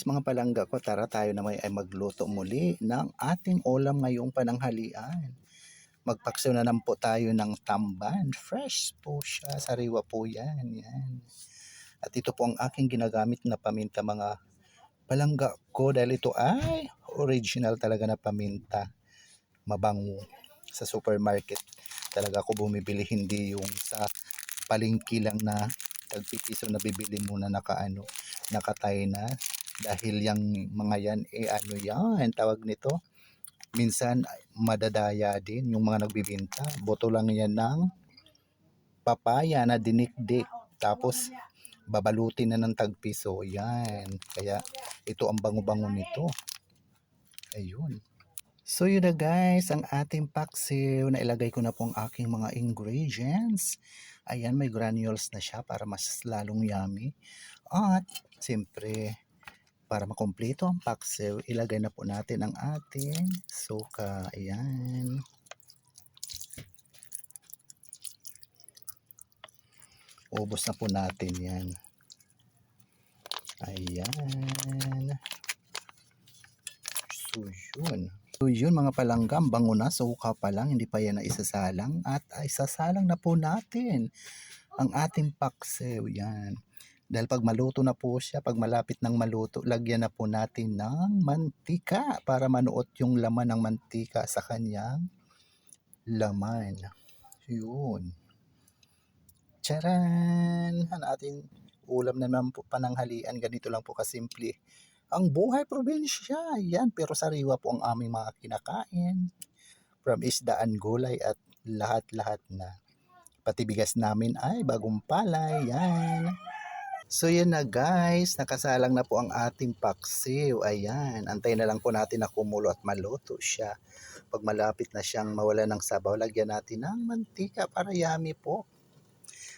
guys, mga palangga ko, tara tayo naman ay magluto muli ng ating ulam ngayong pananghalian. Magpaksiw na lang po tayo ng tamban. Fresh po siya, sariwa po yan. Yan. At ito po ang aking ginagamit na paminta mga palangga ko dahil ito ay original talaga na paminta. Mabango sa supermarket. Talaga ako bumibili, hindi yung sa palengke lang na tagpipiso na bibili muna nakatay na. Dahil yung mga yan, ano yan, tawag nito, minsan madadaya din yung mga nagbibinta. Boto lang yan ng papaya na dinikdik. Tapos, babalutin na ng tagpiso. Yan. Kaya, ito ang bango-bango nito. Ayun. So yun na guys, ang ating paksiw. Nailagay ko na po ang aking mga ingredients. Ayan, may granules na siya para mas lalong yummy. At, siyempre, para makumpleto ang paksiw, ilagay na po natin ang ating suka. Ayan. Ubos na po natin yan. Ayan. So yun mga palanggam, bango na, suka pa lang, hindi pa yan na isasalang. At isasalang na po natin ang ating paksiw. Yan. Dahil pag maluto na po siya, pag malapit ng maluto, lagyan na po natin ng mantika para manuot yung laman ng mantika sa kanyang laman. Yun. Charan! Ang ating ulam na naman po pananghalian, ganito lang po kasimple. Ang buhay probinsya, yan, pero sariwa po ang aming mga kinakain. From isdaan, gulay at lahat-lahat na. Pati bigas namin ay bagong palay, yan. So yan na guys, nakasalang na po ang ating paksiw. Ayan, antayin na lang po natin na kumulo at maluto siya. Pag malapit na siyang mawala ng sabaw, lagyan natin ng mantika para yummy po.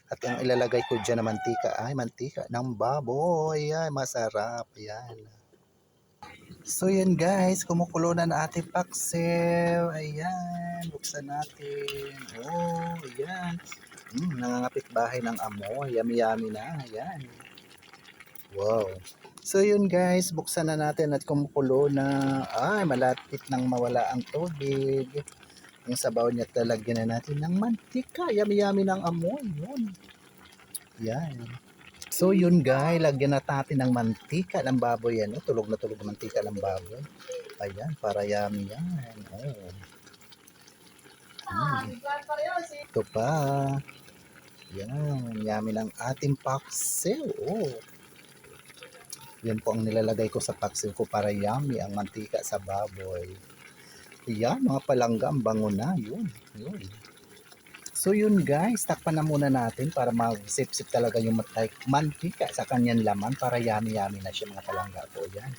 At ang ilalagay ko dyan na mantika ay mantika ng baboy. Ayan, masarap. Ayan. So yan guys, kumukulo na na ating paksiw. Ayan, buksan natin. Oh, ayan. Nangangapit bahay ng amoy. Yummy-yummy na. Ayan. Wow. So yun guys, buksan na natin at kumukulo na. Ay, malapit nang mawala ang tubig. Yung sabaw niya talagyan na natin ng mantika. Yummy-yummy ng amoy. Yun. Yan. So yun guys, lagyan na natin ng mantika ng baboy. Ano? Tulog na tulog ang mantika ng baboy. Ayan, para yummy yan. Oh. Ito pa. Yan, yummy ng ating paksiw. Oh. Yan po ang nilalagay ko sa paksiw ko para yummy ang mantika sa baboy. Yan, mga palanggam, bango na. Yun, yun. So yun guys, takpan na muna natin para mag-sip-sip talaga yung mantika sa kanyang laman para yummy-yummy na siya mga palangga po. Yan.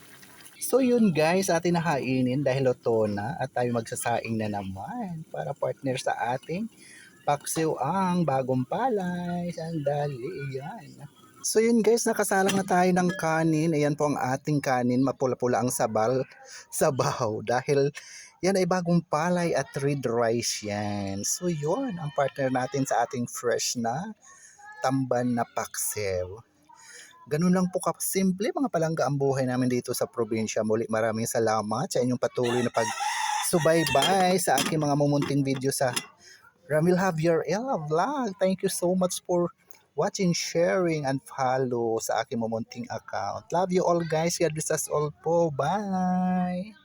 So yun guys, atin na hainin dahil luto na at tayo magsasaing na naman para partner sa ating paksiw ang bagong palay. Sandali, yan. So yun guys, nakasalang na tayo ng kanin. Ayan po ang ating kanin, mapula-pula ang sabaw dahil yan ay bagong palay at red rice yan. So yun, ang partner natin sa ating fresh na tamban na paksiw. Ganun lang po kasimple mga palangga ang buhay namin dito sa probinsya. Muli maraming salamat sa inyong patuloy na pagsubaybay sa aking mga mumunting video sa Ramil Javier Ella Vlog. Thank you so much for watching, sharing, and follow sa aking mumunting account. Love you all guys. God bless us all po. Bye!